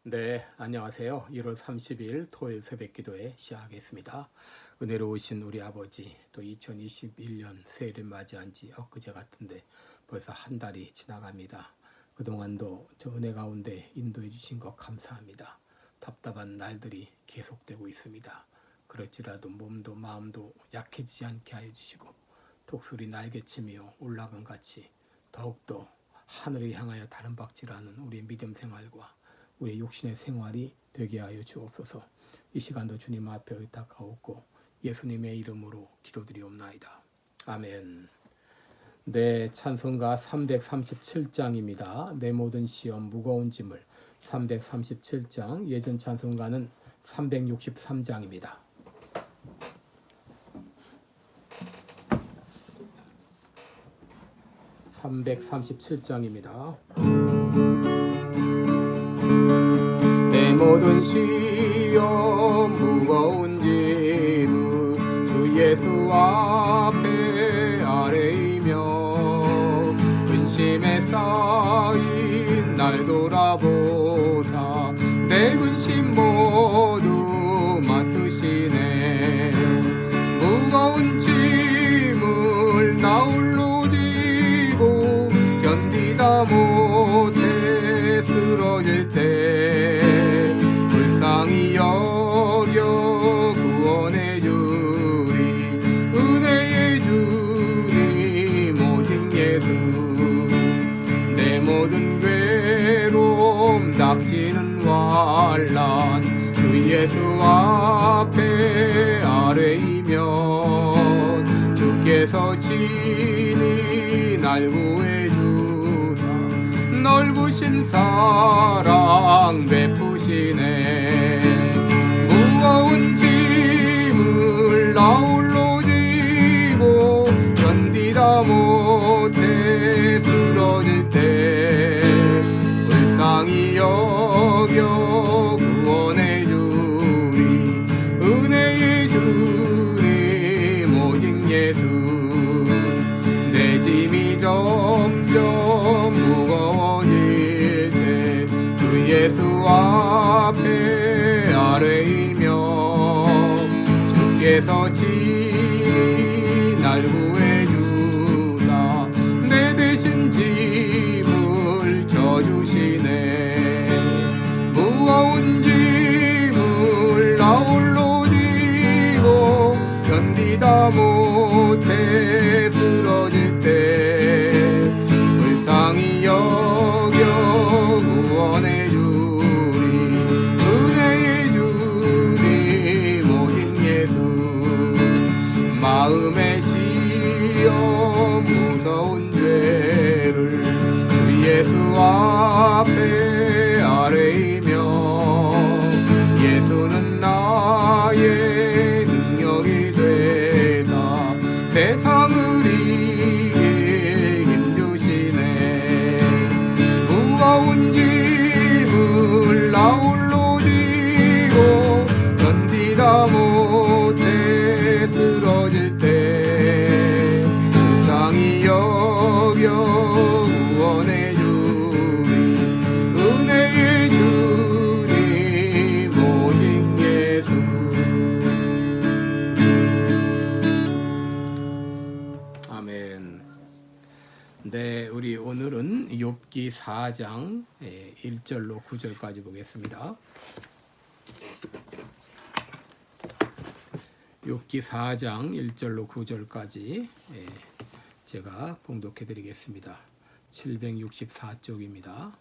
네, 안녕하세요. 1월 30일 토요일 새벽 기도회 시작하겠습니다. 은혜로우신 우리 아버지, 또 2021년 새해를 맞이한 지 엊그제 같은데 벌써 한 달이 지나갑니다. 그동안도 저 은혜 가운데 인도해 주신 것 감사합니다. 답답한 날들이 계속되고 있습니다. 그렇지라도 몸도 마음도 약해지지 않게 하여 주시고 독수리 날개치며 올라간 같이 더욱더 하늘을 향하여 다른 박질하는 우리 믿음 생활과 우리 육신의 생활이 되게 하여 주옵소서. 이 시간도 주님 앞에 의탁하옵고 예수님의 이름으로 기도드리옵나이다. 아멘. 네, 찬송가 337장입니다. 내 모든 시험 무거운 짐을 337장, 예전 찬송가는 363장입니다. (337장입니다) 내 모든 시험 무거운 짐을 주 예수 앞에 아뢰이며 근심에 쌓인 날 돌아보사 내 근심 모두 맡으시네. 무거운 짐을 나 홀로 지고 견디다 못해 쓰러질 때 불쌍히 여겨 구원해 주리 은혜의 주님 오직 예수. 내 모든 괴로움 닥치는 환난 주 예수 앞에 아뢰이면 주께서 친히 날 구해 주사 넓으신 사랑 베푸시네. 무거운 짐을 나 홀로 지고 견디다 못해 쓰러질 때 불쌍히 여겨 구원해 주리 은혜의 주님 오직 예수. 내 짐이 점점 무거워질 때 주 예수 앞에 아뢰이며 주께서 친히 날 구해 주사 내 대신 짐을 져주시네. 무거운 짐을 나 홀로 지고 견디다 못해 쓰러질 때 불쌍히 여겨 구원해 주리 은혜의 주님 오직 예수. 마음의 시험 무서운 죄를 주 예수 앞에 아뢰이며 예수는 나의 능력이 되사 세상을 이기게 힘주시네. 무거운 짐을 나 홀로 지고 견디다 못해 쓰러질 때 불쌍히 여겨 구원해 주리 은혜의 주님 오직 예수. 아멘. 네, 우리 오늘은 욥기 4장 1절로 9절까지 보겠습니다. 욥기 4장 1절로 9절까지 제가 봉독해 드리겠습니다. 764쪽입니다.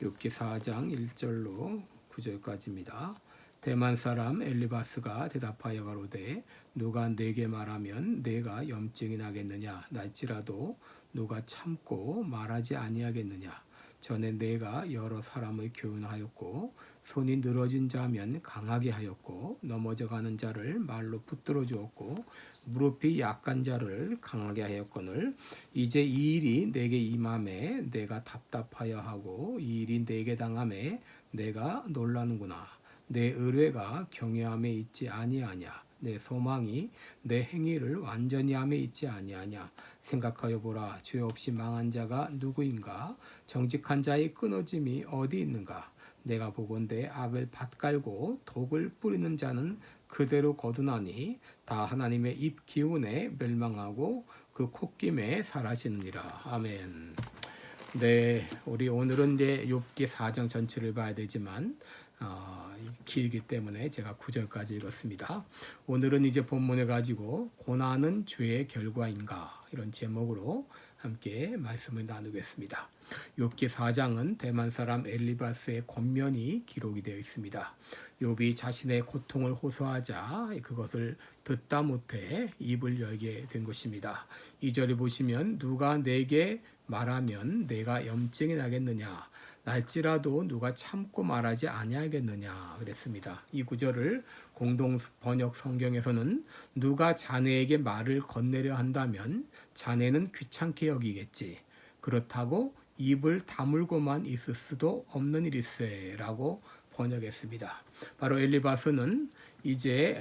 욥기 4장 1절로 9절까지입니다. 대만 사람 엘리바스가 대답하여 가로되 누가 내게 말하면 내가 염증이 나겠느냐. 날지라도 누가 참고 말하지 아니하겠느냐. 전에 내가 여러 사람을 교훈하였고 손이 늘어진 자면 강하게 하였고 넘어져가는 자를 말로 붙들어 주었고 무릎이 약한 자를 강하게 하였거늘 이제 이 일이 내게 임함에 내가 답답하여 하고 이 일이 내게 당함에 내가 놀라는구나. 내 의뢰가 경외함에 있지 아니하냐. 내 소망이 내 행위를 완전히 함에 있지 아니하냐. 생각하여 보라. 죄 없이 망한 자가 누구인가? 정직한 자의 끊어짐이 어디 있는가? 내가 보건대 악을 밭갈고 독을 뿌리는 자는 그대로 거두나니 다 하나님의 입 기운에 멸망하고 그 콧김에 사라지느니라. 아멘. 네, 우리 오늘은 이제 욥기 4장 전체를 봐야 되지만 길기 때문에 제가 9절까지 읽었습니다. 오늘은 이제 본문을 가지고 고난은 죄의 결과인가 이런 제목으로 함께 말씀을 나누겠습니다. 욥기 4장은 대만 사람 엘리바스의 권면이 기록이 되어 있습니다. 욥이 자신의 고통을 호소하자 그것을 듣다 못해 입을 열게 된 것입니다. 2절에 보시면 누가 내게 말하면 내가 염증이 나겠느냐 날지라도 누가 참고 말하지 아니하겠느냐 그랬습니다. 이 구절을 공동 번역 성경에서는 누가 자네에게 말을 건네려 한다면 자네는 귀찮게 여기겠지. 그렇다고 입을 다물고만 있을 수도 없는 일일세라고 번역했습니다. 바로 엘리바스는 이제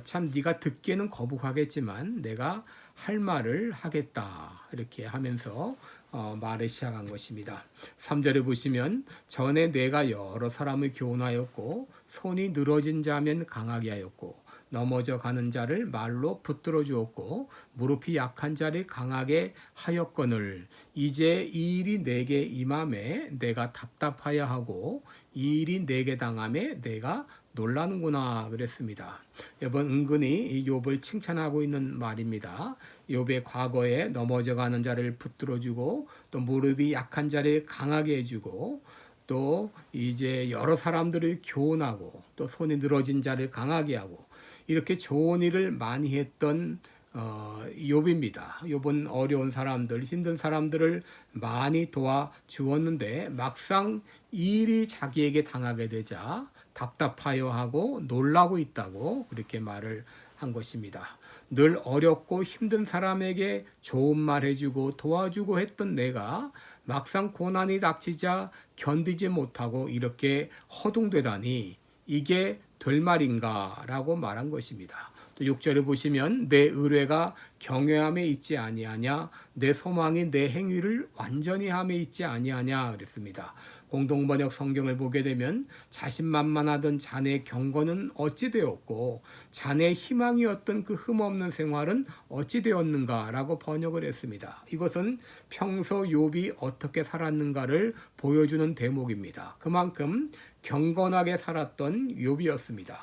참 네가 듣기에는 거북하겠지만 내가 할 말을 하겠다 이렇게 하면서 말을 시작한 것입니다. 3절에 보시면 전에 내가 여러 사람을 교훈하였고 손이 늘어진 자면 강하게 하였고 넘어져 가는 자를 말로 붙들어 주었고 무릎이 약한 자를 강하게 하였거늘 이제 이 일이 내게 임함에 내가 답답하여 하고 이 일이 내게 당함에 내가 놀라는구나 그랬습니다. 여러분 은근히 이 욥을 칭찬하고 있는 말입니다. 욥의 과거에 넘어져가는 자를 붙들어주고 또 무릎이 약한 자를 강하게 해주고 또 이제 여러 사람들을 교훈하고 또 손이 늘어진 자를 강하게 하고 이렇게 좋은 일을 많이 했던 욥입니다. 욥은 어려운 사람들, 힘든 사람들을 많이 도와주었는데 막상 이 일이 자기에게 당하게 되자 답답하여 하고 놀라고 있다고 그렇게 말을 한 것입니다. 늘 어렵고 힘든 사람에게 좋은 말 해주고 도와주고 했던 내가 막상 고난이 닥치자 견디지 못하고 이렇게 허둥대다니 이게 될 말인가 라고 말한 것입니다. 또 6절에 보시면 내 의뢰가 경외함에 있지 아니하냐 내 소망이 내 행위를 완전히 함에 있지 아니하냐 그랬습니다. 공동번역 성경을 보게 되면 자신만만하던 자네의 경건은 어찌 되었고 자네의 희망이었던 그 흠없는 생활은 어찌 되었는가 라고 번역을 했습니다. 이것은 평소 욥이 어떻게 살았는가를 보여주는 대목입니다. 그만큼 경건하게 살았던 욥이었습니다.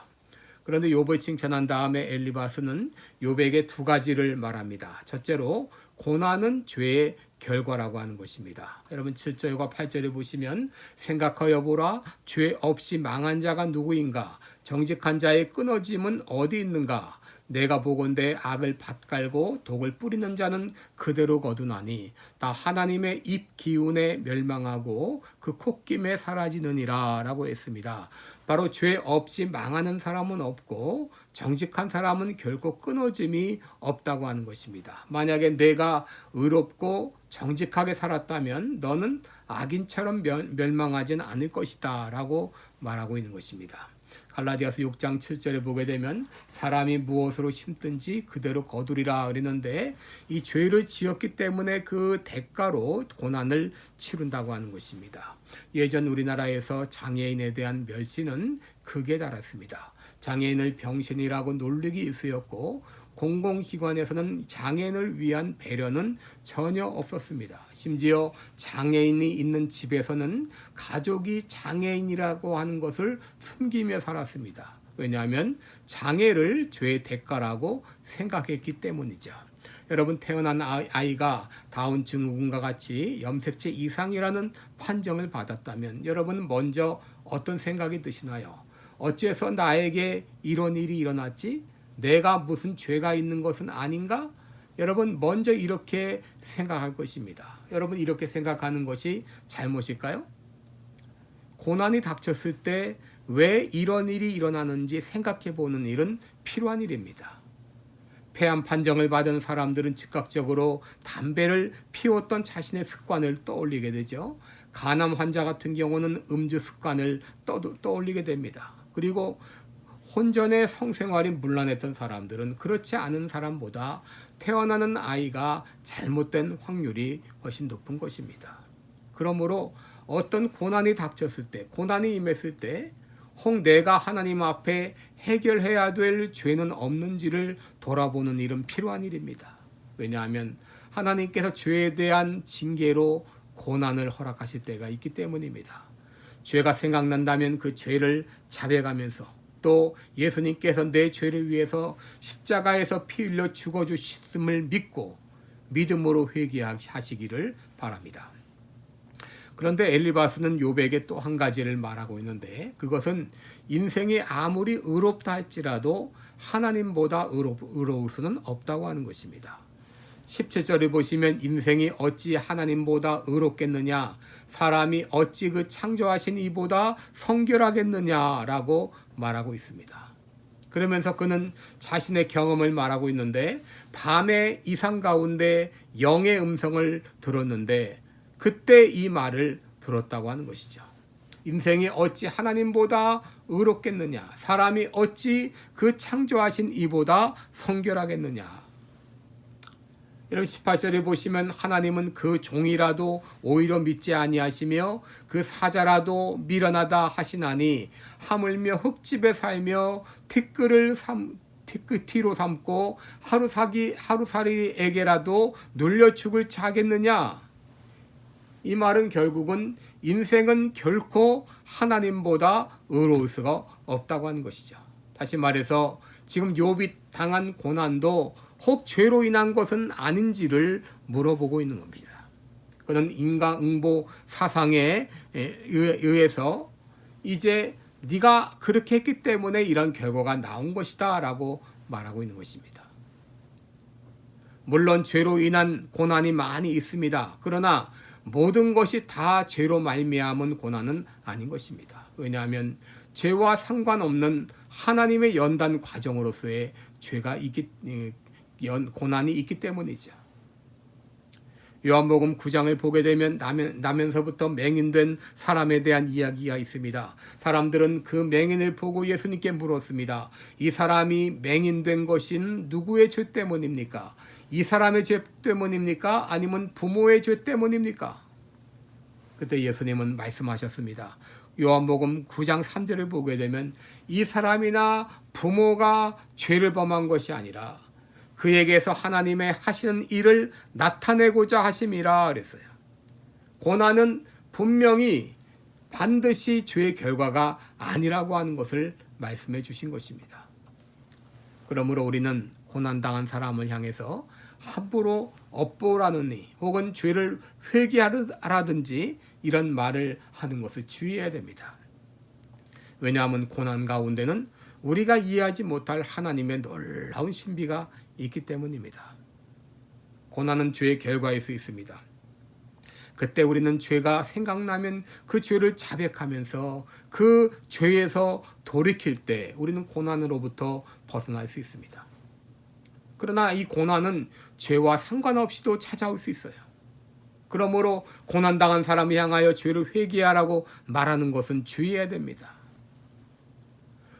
그런데 욥을 칭찬한 다음에 엘리바스는 욥에게 두 가지를 말합니다. 첫째로 고난은 죄의 결과라고 하는 것입니다. 여러분 7절과 8절에 보시면 생각하여 보라 죄 없이 망한 자가 누구인가 정직한 자의 끊어짐은 어디 있는가 내가 보건대 악을 밭갈고 독을 뿌리는 자는 그대로 거두나니 다 하나님의 입 기운에 멸망하고 그 콧김에 사라지느니라 라고 했습니다. 바로 죄 없이 망하는 사람은 없고 정직한 사람은 결코 끊어짐이 없다고 하는 것입니다. 만약에 내가 의롭고 정직하게 살았다면 너는 악인처럼 멸망하지는 않을 것이다 라고 말하고 있는 것입니다. 갈라디아서 6장 7절에 보게 되면 사람이 무엇으로 심든지 그대로 거두리라 그랬는데 이 죄를 지었기 때문에 그 대가로 고난을 치른다고 하는 것입니다. 예전 우리나라에서 장애인에 대한 멸시는 극에 달했습니다. 장애인을 병신이라고 놀리기 일쑤였고 공공기관에서는 장애인을 위한 배려는 전혀 없었습니다. 심지어 장애인이 있는 집에서는 가족이 장애인이라고 하는 것을 숨기며 살았습니다. 왜냐하면 장애를 죄의 대가라고 생각했기 때문이죠. 여러분 태어난 아이가 다운 증후군과 같이 염색체 이상이라는 판정을 받았다면 여러분은 먼저 어떤 생각이 드시나요? 어째서 나에게 이런 일이 일어났지? 내가 무슨 죄가 있는 것은 아닌가? 여러분 먼저 이렇게 생각할 것입니다. 여러분 이렇게 생각하는 것이 잘못일까요? 고난이 닥쳤을 때 왜 이런 일이 일어나는지 생각해 보는 일은 필요한 일입니다. 폐암 판정을 받은 사람들은 즉각적으로 담배를 피웠던 자신의 습관을 떠올리게 되죠. 간암 환자 같은 경우는 음주 습관을 떠올리게 됩니다. 그리고 혼전의 성생활이 문란했던 사람들은 그렇지 않은 사람보다 태어나는 아이가 잘못된 확률이 훨씬 높은 것입니다. 그러므로 어떤 고난이 닥쳤을 때, 고난이 임했을 때 혹 내가 하나님 앞에 해결해야 될 죄는 없는지를 돌아보는 일은 필요한 일입니다. 왜냐하면 하나님께서 죄에 대한 징계로 고난을 허락하실 때가 있기 때문입니다. 죄가 생각난다면 그 죄를 자백하면서 또 예수님께서 내 죄를 위해서 십자가에서 피 흘려 죽어주심을 믿고 믿음으로 회개하시기를 바랍니다. 그런데 엘리바스는 욥에게 또 한 가지를 말하고 있는데 그것은 인생이 아무리 의롭다 할지라도 하나님보다 의로울 수는 없다고 하는 것입니다. 17절을 보시면 인생이 어찌 하나님보다 의롭겠느냐, 사람이 어찌 그 창조하신 이보다 성결하겠느냐라고 말하고 있습니다. 그러면서 그는 자신의 경험을 말하고 있는데 밤의 이상 가운데 영의 음성을 들었는데 그때 이 말을 들었다고 하는 것이죠. 인생이 어찌 하나님보다 의롭겠느냐, 사람이 어찌 그 창조하신 이보다 성결하겠느냐. 여러분 18절에 보시면 하나님은 그 종이라도 오히려 믿지 아니하시며 그 사자라도 미련하다 하시나니 하물며 흙집에 살며 티끌을 삼고 하루살이에게라도 놀려 죽을 자겠느냐. 이 말은 결국은 인생은 결코 하나님보다 의로울 수가 없다고 하는 것이죠. 다시 말해서 지금 욥이 당한 고난도 혹 죄로 인한 것은 아닌지를 물어보고 있는 겁니다. 그는 인과응보 사상에 의해서 이제 네가 그렇게 했기 때문에 이런 결과가 나온 것이다 라고 말하고 있는 것입니다. 물론 죄로 인한 고난이 많이 있습니다. 그러나 모든 것이 다 죄로 말미암은 고난은 아닌 것입니다. 왜냐하면 죄와 상관없는 하나님의 연단 과정으로서의 고난이 있기 때문이죠. 요한복음 9장을 보게 되면 나면서부터 맹인된 사람에 대한 이야기가 있습니다. 사람들은 그 맹인을 보고 예수님께 물었습니다. 이 사람이 맹인된 것은 누구의 죄 때문입니까? 이 사람의 죄 때문입니까? 아니면 부모의 죄 때문입니까? 그때 예수님은 말씀하셨습니다. 요한복음 9장 3절을 보게 되면 이 사람이나 부모가 죄를 범한 것이 아니라 그에게서 하나님의 하시는 일을 나타내고자 하심이라 그랬어요. 고난은 분명히 반드시 죄의 결과가 아니라고 하는 것을 말씀해 주신 것입니다. 그러므로 우리는 고난당한 사람을 향해서 함부로 업보라느니 혹은 죄를 회개하라든지 이런 말을 하는 것을 주의해야 됩니다. 왜냐하면 고난 가운데는 우리가 이해하지 못할 하나님의 놀라운 신비가 있기 때문입니다. 고난은 죄의 결과일 수 있습니다. 그때 우리는 죄가 생각나면 그 죄를 자백하면서 그 죄에서 돌이킬 때 우리는 고난으로부터 벗어날 수 있습니다. 그러나 이 고난은 죄와 상관없이도 찾아올 수 있어요. 그러므로 고난당한 사람을 향하여 죄를 회개하라고 말하는 것은 주의해야 됩니다.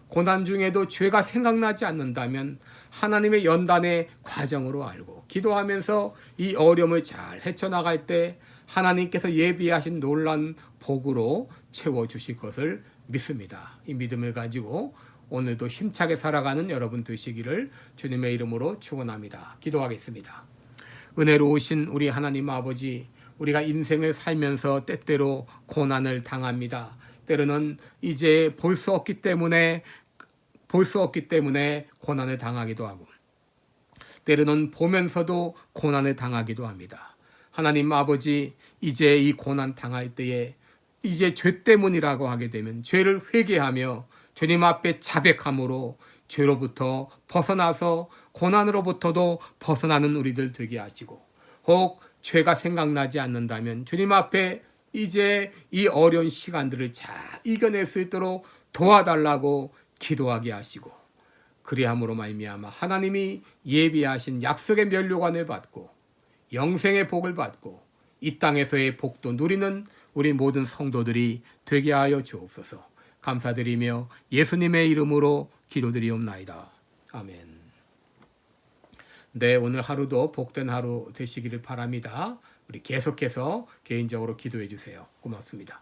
고난 중에도 죄가 생각나지 않는다면 하나님의 연단의 과정으로 알고 기도하면서 이 어려움을 잘 헤쳐나갈 때 하나님께서 예비하신 놀라운 복으로 채워주실 것을 믿습니다. 이 믿음을 가지고 오늘도 힘차게 살아가는 여러분 되시기를 주님의 이름으로 축원합니다. 기도하겠습니다. 은혜로우신 우리 하나님 아버지, 우리가 인생을 살면서 때때로 고난을 당합니다. 때로는 이제 볼 수 없기 때문에 고난을 당하기도 하고 때로는 보면서도 고난을 당하기도 합니다. 하나님 아버지, 이제 이 고난 당할 때에 이제 죄 때문이라고 하게 되면 죄를 회개하며 주님 앞에 자백함으로 죄로부터 벗어나서 고난으로부터도 벗어나는 우리들 되게 하시고, 혹 죄가 생각나지 않는다면 주님 앞에 이제 이 어려운 시간들을 잘 이겨낼 수 있도록 도와달라고 기도하게 하시고, 그리함으로 말미암아 하나님이 예비하신 약속의 면류관을 받고 영생의 복을 받고 이 땅에서의 복도 누리는 우리 모든 성도들이 되게 하여 주옵소서. 감사드리며 예수님의 이름으로 기도드리옵나이다. 아멘. 네, 오늘 하루도 복된 하루 되시기를 바랍니다. 우리 계속해서 개인적으로 기도해 주세요. 고맙습니다.